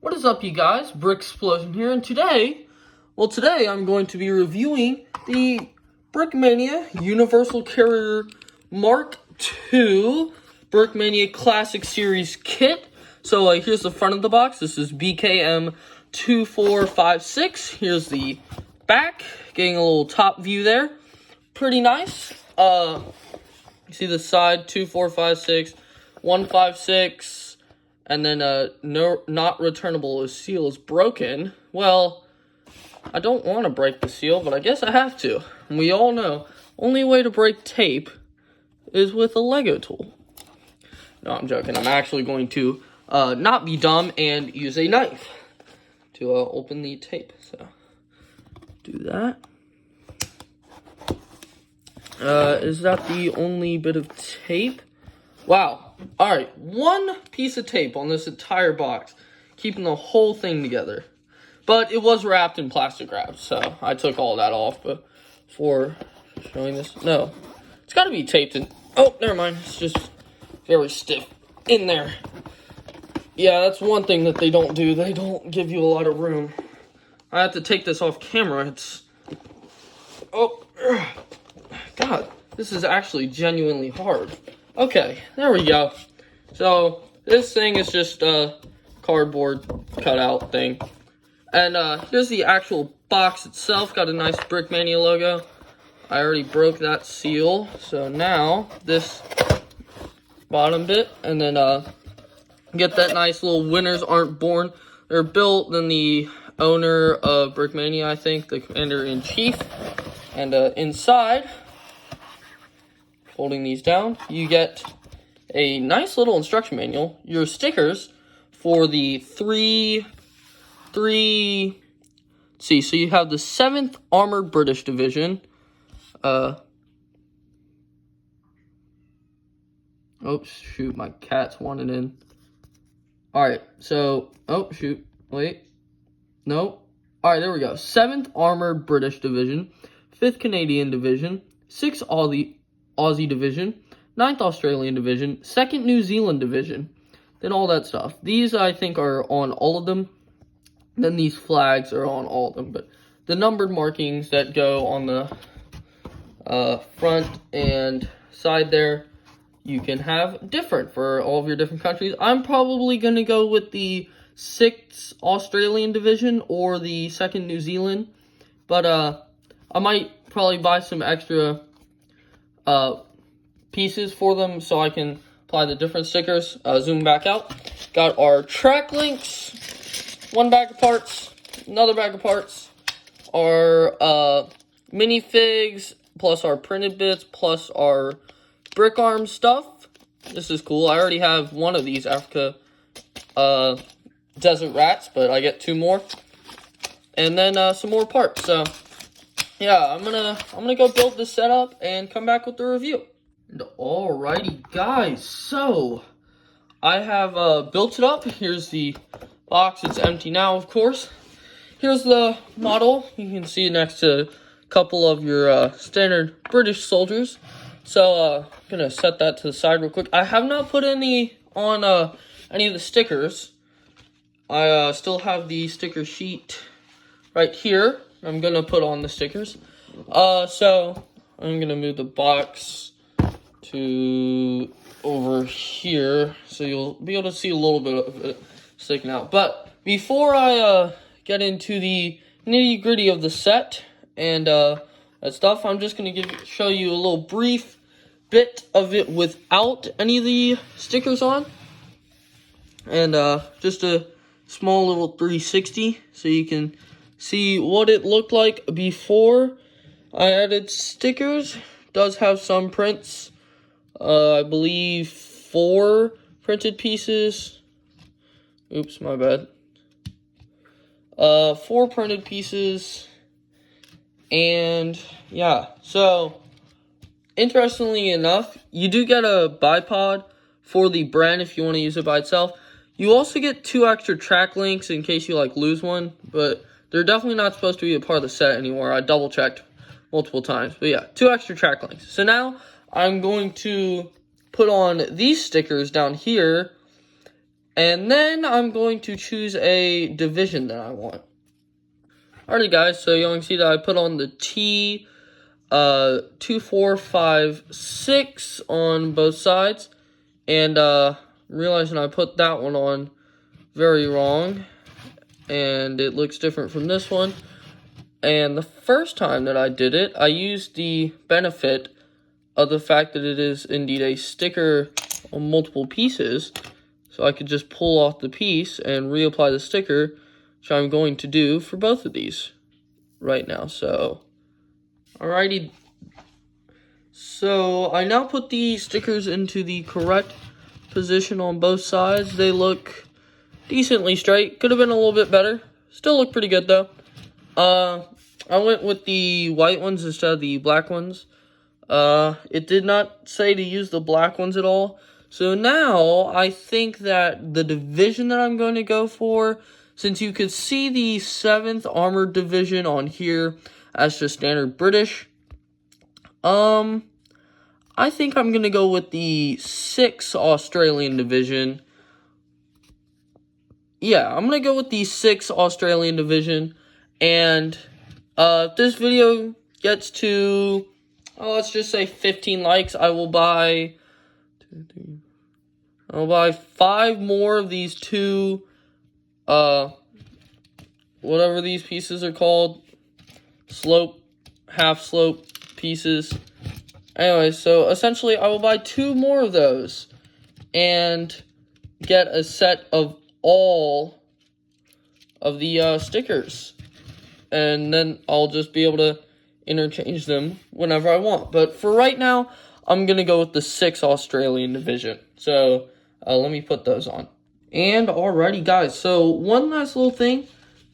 What is up, you guys? Bricksplosion here, and today I'm going to be reviewing the Brickmania Universal Carrier Mark II Brickmania Classic Series kit. So here's the front of the box. This is BKM 2456. Here's the back, getting a little top view there. Pretty nice. You see the side 2456, 156. And then not returnable seal is broken. Well, I don't want to break the seal, but I guess I have to. And we all know, only way to break tape is with a Lego tool. No, I'm joking. I'm actually going to not be dumb and use a knife to open the tape. So, do that. Is that the only bit of tape? Wow. Alright, one piece of tape on this entire box, keeping the whole thing together. But it was wrapped in plastic wrap, so I took all that off before showing this. No, it's got to be taped in. Oh, never mind. It's just very stiff in there. Yeah, that's one thing that they don't do. They don't give you a lot of room. I have to take this off camera. It's... Oh, God, this is actually genuinely hard. Okay, there we go. So, this thing is just a cardboard cutout thing. And here's the actual box itself. Got a nice Brickmania logo. I already broke that seal. So now, this bottom bit. And then get that nice little winners aren't born. They're built. Then the owner of Brickmania, I think, the commander-in-chief. And inside... Folding these down, you get a nice little instruction manual. Your stickers for the three. Let's see, so you have the 7th Armored British Division. Oops, shoot, my cat's wanted in. Alright, so, oh, shoot, wait. Nope. Alright, there we go. 7th Armored British Division, 5th Canadian Division, 6th Aussie Division, 9th Australian Division, 2nd New Zealand Division, then all that stuff. These, I think, are on all of them. Then these flags are on all of them. But the numbered markings that go on the front and side there, you can have different for all of your different countries. I'm probably going to go with the 6th Australian Division or the 2nd New Zealand. But I might probably buy some extra... pieces for them so I can apply the different stickers. Zoom back out. Got our track links, one bag of parts, another bag of parts, our minifigs, plus our printed bits, plus our brick arm stuff. This is cool. I already have one of these Africa desert rats, but I get 2 more. And then some more parts. So yeah, I'm gonna go build this setup and come back with the review. And alrighty, guys, so I have built it up. Here's the box. It's empty now, of course. Here's the model. You can see next to a couple of your standard British soldiers. So I'm gonna set that to the side real quick. I have not put any on any of the stickers. I still have the sticker sheet right here. I'm gonna put on the stickers. So I'm gonna move the box to over here so you'll be able to see a little bit of it sticking out. But before I get into the nitty-gritty of the set and that stuff, I'm just gonna show you a little brief bit of it without any of the stickers on, and just a small little 360 so you can see what it looked like before I added stickers. Does have some prints. I believe 4 printed pieces. Oops, my bad. 4 printed pieces. And yeah, so interestingly enough, you do get a bipod for the brand if you want to use it by itself. You also get 2 extra track links in case you lose one, but they're definitely not supposed to be a part of the set anymore. I double checked multiple times. But yeah, 2 extra track links. So now I'm going to put on these stickers down here And then I'm going to choose a division that I want. Alrighty guys, so you can see that I put on the T 2, 4, 5, 6 on both sides. And realizing I put that one on very wrong. And it looks different from this one. And the first time that I did it, I used the benefit of the fact that it is indeed a sticker on multiple pieces. So I could just pull off the piece and reapply the sticker, which I'm going to do for both of these right now. So, alrighty. So I now put the stickers into the correct position on both sides. They look decently straight. Could have been a little bit better. Still look pretty good though. I went with the white ones instead of the black ones. It did not say to use the black ones at all. So now I think that the division that I'm going to go for, since you could see the 7th Armored Division on here as just standard British, I think I'm going to go with the 6th Australian Division. Yeah, I'm going to go with the 6th Australian Division. And if this video gets to, let's just say 15 likes, I will buy 5 more of these 2, whatever these pieces are called, half slope pieces. Anyway, so essentially I will buy 2 more of those and get a set of all of the stickers. And then I'll just be able to interchange them whenever I want. But for right now, I'm going to go with the 6th Australian Division. So let me put those on. And alrighty guys, so one last little thing.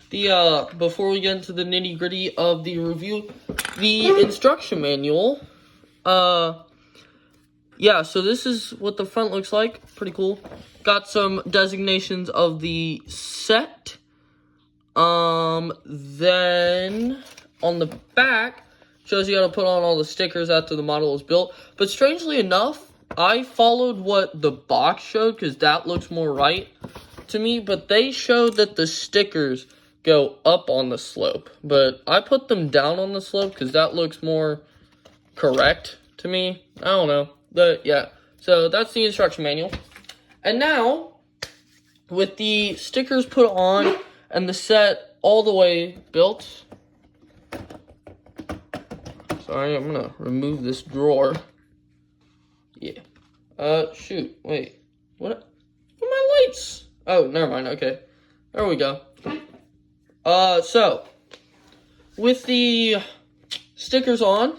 Before we get into the nitty gritty of the review, the instruction manual. Yeah, so this is what the front looks like. Pretty cool. Got some designations of the set. Then on the back shows you how to put on all the stickers after the model is built. But strangely enough, I followed what the box showed because that looks more right to me. But they showed that the stickers go up on the slope. But I put them down on the slope because that looks more correct to me. I don't know. But yeah, so that's the instruction manual. And now, with the stickers put on and the set all the way built. Sorry, I'm gonna remove this drawer. Yeah. Shoot. Wait. What are my lights? Oh, never mind. Okay. There we go. So, with the stickers on,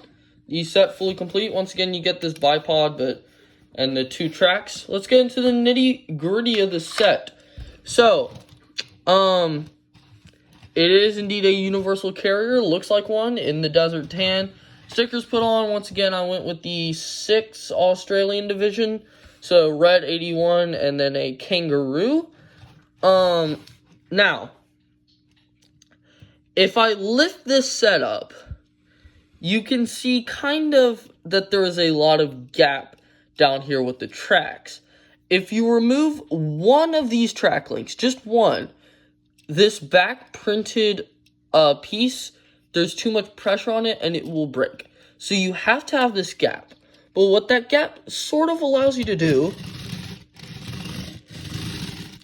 the set fully complete. Once again, you get this bipod, and the 2 tracks. Let's get into the nitty gritty of the set. So, it is indeed a universal carrier. Looks like one in the desert tan. Stickers put on. Once again, I went with the 6th Australian Division. So, red 81 and then a kangaroo. Now, if I lift this set up, you can see kind of that there is a lot of gap down here with the tracks. If you remove one of these track links, just one, this back printed piece, there's too much pressure on it and it will break. So you have to have this gap. But what that gap sort of allows you to do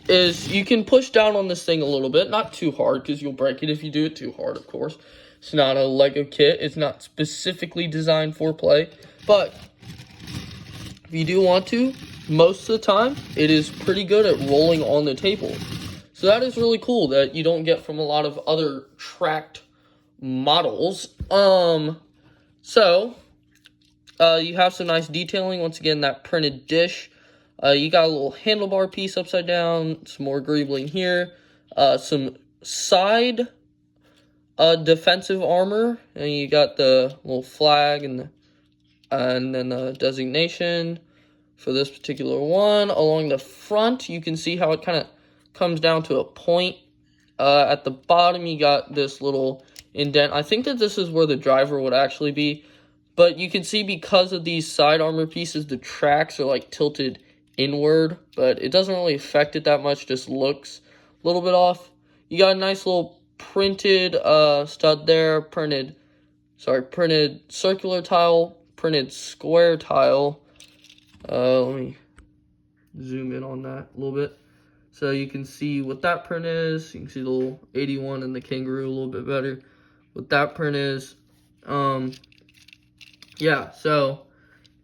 is you can push down on this thing a little bit, not too hard because you'll break it if you do it too hard, of course. It's not a Lego kit. It's not specifically designed for play. But if you do want to, most of the time, it is pretty good at rolling on the table. So that is really cool that you don't get from a lot of other tracked models. You have some nice detailing. Once again, that printed dish. You got a little handlebar piece upside down. Some more greebling here. Some side defensive armor. And you got the little flag and then the designation for this particular one. Along the front, you can see how it kind of comes down to a point. At the bottom, you got this little indent. I think that this is where the driver would actually be. But you can see because of these side armor pieces, the tracks are like tilted inward, but it doesn't really affect it that much, just looks a little bit off. You got a nice little printed stud there, printed circular tile, printed square tile. Let me zoom in on that a little bit. So you can see what that print is. You can see the little 81 and the kangaroo a little bit better. What that print is. Yeah, so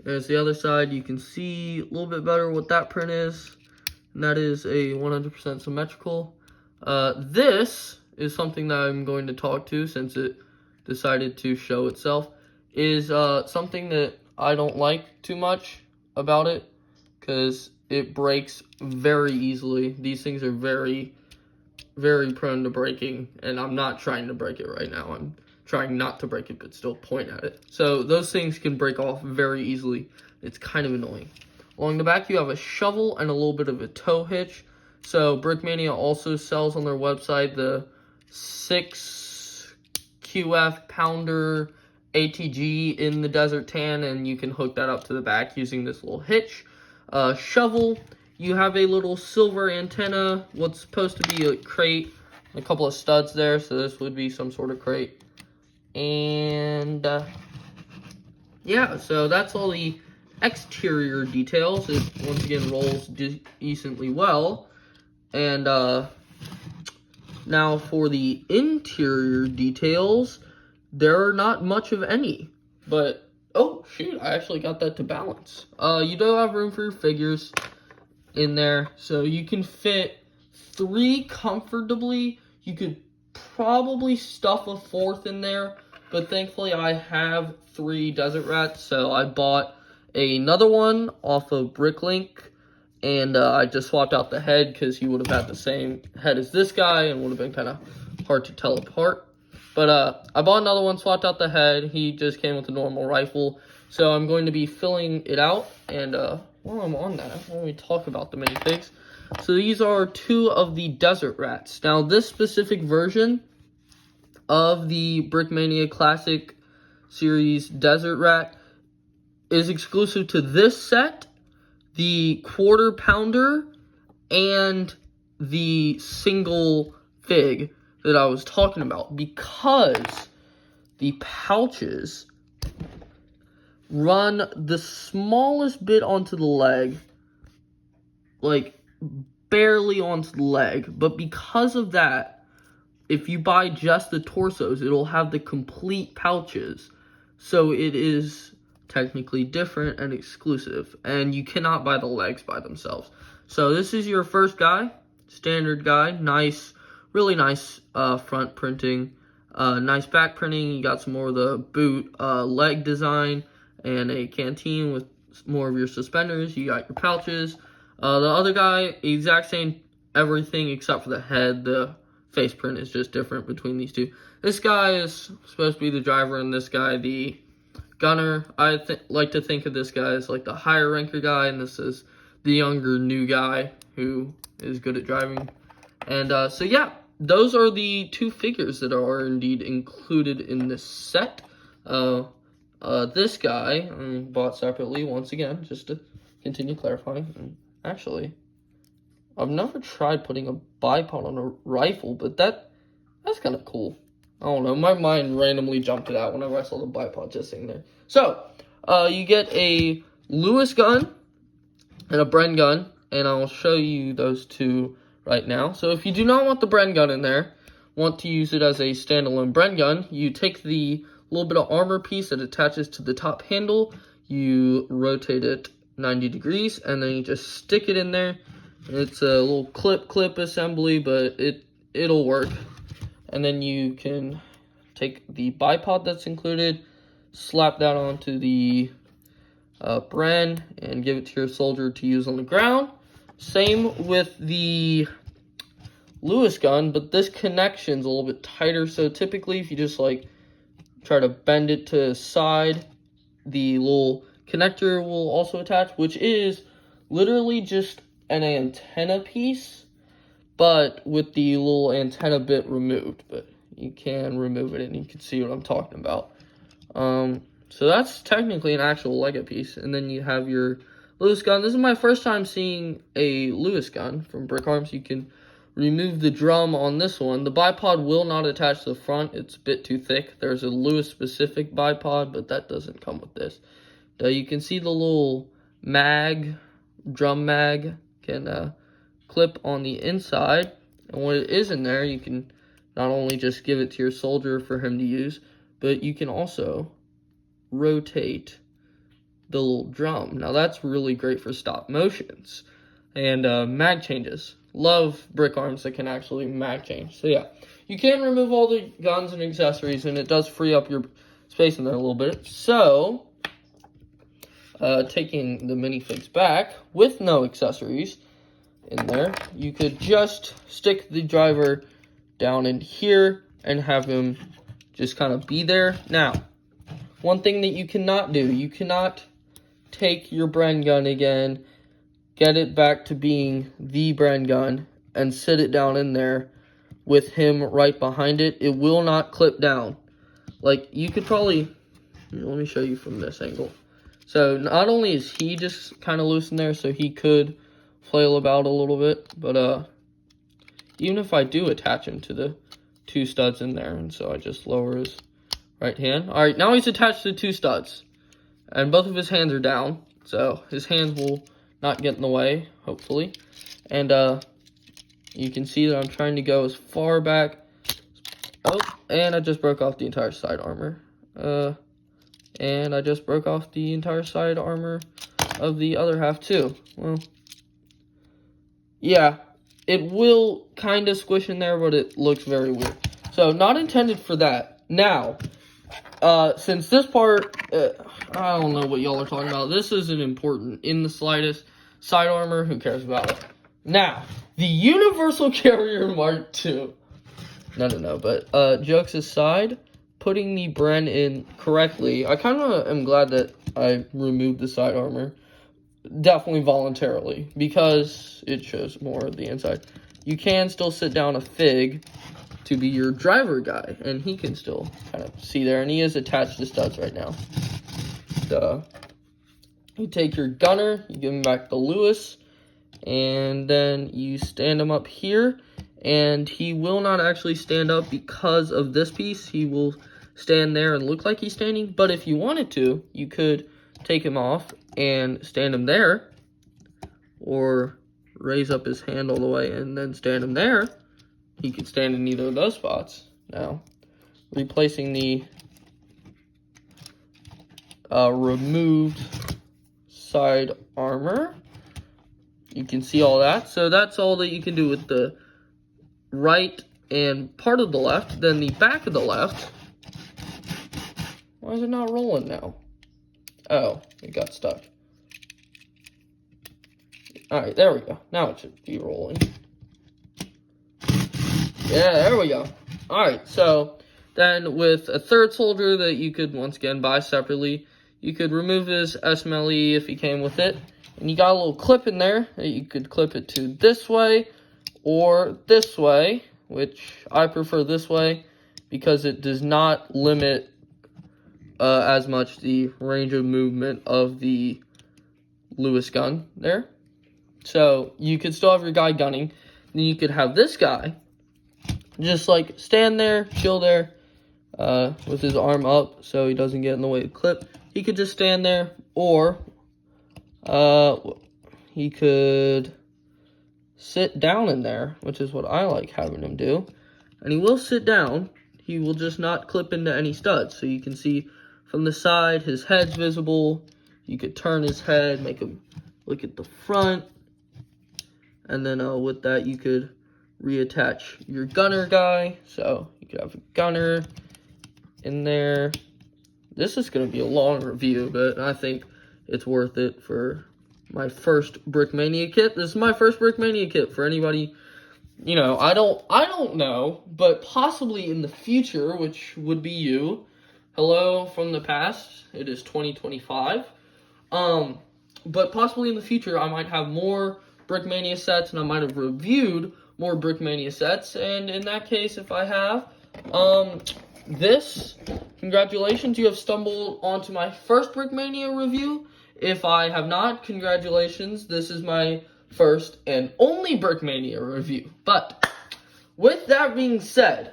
there's the other side. You can see a little bit better what that print is. And that is a 100% symmetrical. This is something that I'm going to talk to since it decided to show itself. Is something that I don't like too much about it, because it breaks very easily. These things are very, very prone to breaking, and I'm not trying to break it right now. I'm trying not to break it, but still point at it. So those things can break off very easily. It's kind of annoying. Along the back, you have a shovel and a little bit of a tow hitch. So Brickmania also sells on their website the 6 QF pounder ATG in the desert tan, and you can hook that up to the back using this little hitch. Shovel, you have a little silver antenna, what's supposed to be a crate, a couple of studs there, so this would be some sort of crate. And yeah, so that's all the exterior details. It once again rolls decently well. And now for the interior details, there are not much of any, but oh shoot, I actually got that to balance. You do have room for your figures in there, so you can fit 3 comfortably. You could probably stuff a 4th in there, but thankfully I have 3 desert rats, so I bought another one off of Bricklink, and I just swapped out the head because he would have had the same head as this guy and would have been kind of hard to tell apart. But I bought another one, swapped out the head. He just came with a normal rifle. So I'm going to be filling it out. And while I'm on that, why don't we talk about the minifigs? So these are 2 of the desert rats. Now this specific version of the Brickmania Classic Series Desert Rat is exclusive to this set, the quarter pounder, and the single fig that I was talking about, because the pouches run the smallest bit onto the leg, like barely onto the leg, but because of that, if you buy just the torsos, it'll have the complete pouches, so it is technically different and exclusive, and you cannot buy the legs by themselves. So this is your first guy, standard guy, nice, really nice front printing, nice back printing. You got some more of the boot leg design and a canteen with more of your suspenders. You got your pouches. The other guy, exact same everything except for the head. The face print is just different between these two. This guy is supposed to be the driver, and this guy the gunner. I like to think of this guy as like the higher ranker guy, and this is the younger new guy who is good at driving. And so yeah, those are the 2 figures that are indeed included in this set. This guy bought separately, once again, just to continue clarifying. And actually, I've never tried putting a bipod on a rifle, but that's kind of cool. I don't know, my mind randomly jumped to that whenever I saw the bipod just sitting there. So, you get a Lewis gun and a Bren gun, and I'll show you those 2 right now. So if you do not want the Bren gun in there, want to use it as a standalone Bren gun, you take the little bit of armor piece that attaches to the top handle, you rotate it 90 degrees, and then you just stick it in there. It's a little clip assembly, but it'll work. And then you can take the bipod that's included, slap that onto the Bren, and give it to your soldier to use on the ground. Same with the Lewis gun, but this connection's a little bit tighter, so typically if you just like try to bend it to the side, the little connector will also attach, which is literally just an antenna piece, but with the little antenna bit removed. But you can remove it and you can see what I'm talking about. So that's technically an actual Lego piece. And then you have your Lewis gun. This is my first time seeing a Lewis gun from Brick Arms. You can remove the drum on this one. The bipod will not attach to the front. It's a bit too thick. There's a Lewis specific bipod, but that doesn't come with this. You can see the little mag, drum mag, can clip on the inside. And when it is in there, you can not only just give it to your soldier for him to use, but you can also rotate the little drum. Now that's really great for stop motions and mag changes. Love Brick Arms that can actually mag change. So yeah, you can remove all the guns and accessories, and it does free up your space in there a little bit. So taking the minifigs back with no accessories in there, you could just stick the driver down in here and have him just kind of be there. Now, one thing that you cannot do, you cannot take your Bren gun again, get it back to being the Bren gun, and sit it down in there with him right behind it. It will not clip down. Like, you could probably, let me show you from this angle. So, not only is he just kind of loose in there, so he could flail about a little bit, but even if I do attach him to the two studs in there, and so I just lower his right hand. All right, now he's attached to two studs, and both of his hands are down, so his hands will not get in the way, hopefully. And you can see that I'm trying to go as far back. Oh, and I just broke off the entire side armor. And I just broke off the entire side armor of the other half too. Well, yeah, it will kind of squish in there, but it looks very weird. So, not intended for that. Now, since this part, I don't know what y'all are talking about. This isn't important in the slightest. Side armor, who cares about it? Now, the Universal Carrier Mark II. No, but jokes aside, putting the Bren in correctly, I kind of am glad that I removed the side armor. Definitely voluntarily, because it shows more of the inside. You can still sit down a Fig to be your driver guy, and he can still kind of see there, and he is attached to studs right now. You take your gunner, you give him back the Lewis, and then you stand him up here, and he will not actually stand up because of this piece. He will stand there and look like he's standing, but if you wanted to, you could take him off and stand him there, or raise up his hand all the way and then stand him there. He could stand in either of those spots. Now, replacing the removed side armor, you can see all that. So that's all that you can do with the right and part of the left. Then the back of the left, why is it not rolling now? Oh, it got stuck. Alright, there we go. Now it should be rolling. Yeah, there we go. Alright, so then with a third soldier that you could once again buy separately, you could remove his SMLE if he came with it. And you got a little clip in there that you could clip it to this way or this way, which I prefer this way because it does not limit as much the range of movement of the Lewis gun there. So you could still have your guy gunning. Then you could have this guy just like stand there, chill there, with his arm up so he doesn't get in the way of the clip. He could just stand there, or he could sit down in there, which is what I like having him do. And he will sit down. He will just not clip into any studs. So you can see from the side, his head's visible. You could turn his head, make him look at the front. And then with that, you could reattach your gunner guy. So you could have a gunner in there. This is going to be a long review, but I think it's worth it for my first Brickmania kit. This is my first Brickmania kit. For anybody, you know, I don't know, but possibly in the future, which would be you. Hello from the past. It is 2025. But possibly in the future, I might have more Brickmania sets, and I might have reviewed more Brickmania sets. And in that case, if I have, congratulations, you have stumbled onto my first Brickmania review. If I have not, congratulations. This is my first and only Brickmania review. But with that being said,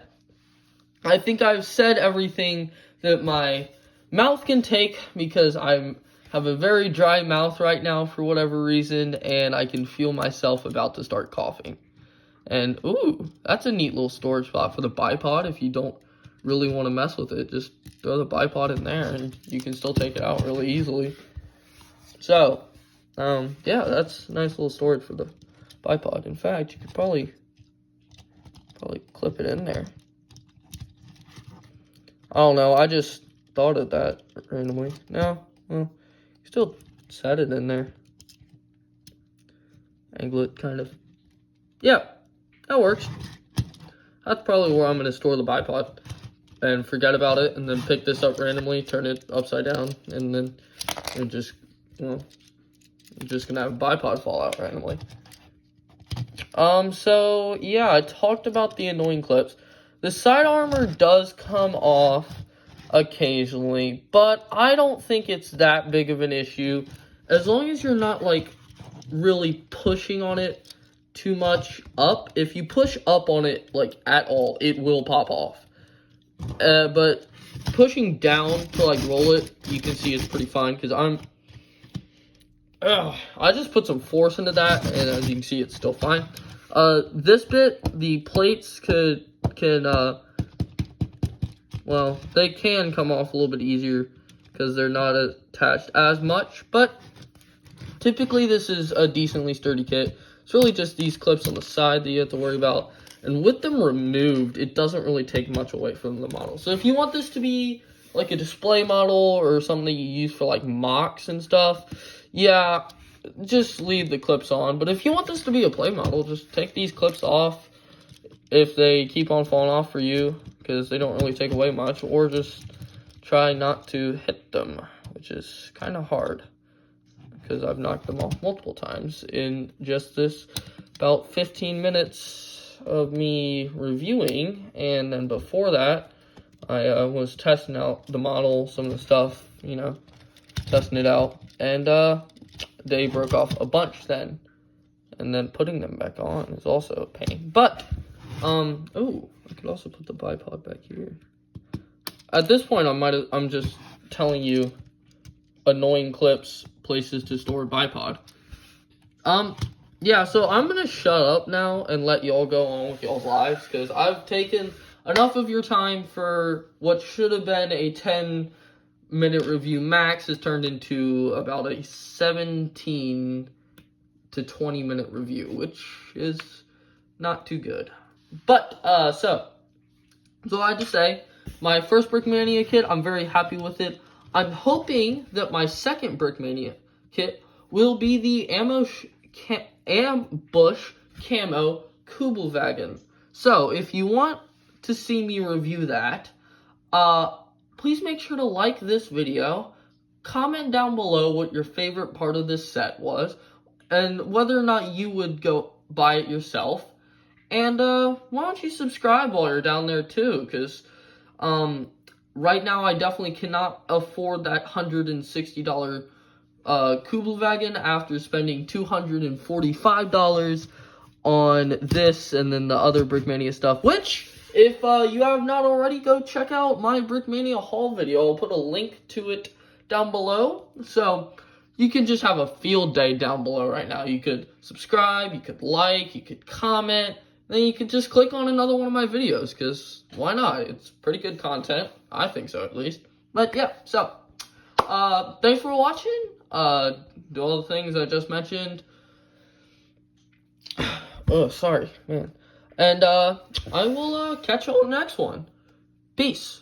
I think I've said everything that my mouth can take, because I have a very dry mouth right now for whatever reason, and I can feel myself about to start coughing. And, ooh, that's a neat little storage spot for the bipod. If you don't really want to mess with it, just throw the bipod in there, and you can still take it out really easily. So, yeah, that's a nice little storage for the bipod. In fact, you could probably clip it in there. I don't know, I just thought of that randomly. No, well, still set it in there. Angle it, kind of. Yeah, that works. That's probably where I'm going to store the bipod. And forget about it, and then pick this up randomly, turn it upside down, and then just, well, I'm just going to have a bipod fall out randomly. So, yeah, I talked about the annoying clips. The side armor does come off occasionally, but I don't think it's that big of an issue. As long as you're not, like, really pushing on it too much up. If you push up on it, like, at all, it will pop off. But pushing down to, like, roll it, you can see it's pretty fine, because I just put some force into that, and as you can see, it's still fine. This bit, the plates well, they can come off a little bit easier because they're not attached as much, but typically this is a decently sturdy kit. It's really just these clips on the side that you have to worry about, and with them removed, it doesn't really take much away from the model. So if you want this to be like a display model or something that you use for like mocks and stuff, yeah, just leave the clips on. But if you want this to be a play model, just take these clips off if they keep on falling off for you, because they don't really take away much, or just try not to hit them, which is kind of hard, because I've knocked them off multiple times in just this about 15 minutes of me reviewing. And then before that, I was testing out the model, some of the stuff, you know, testing it out, and they broke off a bunch then, and then putting them back on is also a pain. But oh, I could also put the bipod back here. At this point, I'm just telling you annoying clips, places to store a bipod. Yeah, so I'm gonna shut up now and let y'all go on with y'all's lives, because I've taken enough of your time for what should have been a 10-minute review max. Has turned into about a 17 to 20-minute review, which is not too good. But, so I have to say, my first Brickmania kit, I'm very happy with it. I'm hoping that my second Brickmania kit will be the Ambush Camo Kubelwagen. So, if you want to see me review that, please make sure to like this video, comment down below what your favorite part of this set was, and whether or not you would go buy it yourself. And why don't you subscribe while you're down there too, because right now I definitely cannot afford that $160 Kubelwagen after spending $245 on this and then the other Brickmania stuff, which, if you have not already, go check out my Brickmania haul video. I'll put a link to it down below, so you can just have a field day down below right now. You could subscribe, you could like, you could comment, then you could just click on another one of my videos, because why not? It's pretty good content. I think so, at least. But yeah, so thanks for watching. Do all the things I just mentioned. Oh, sorry, man. And I will catch you on the next one. Peace.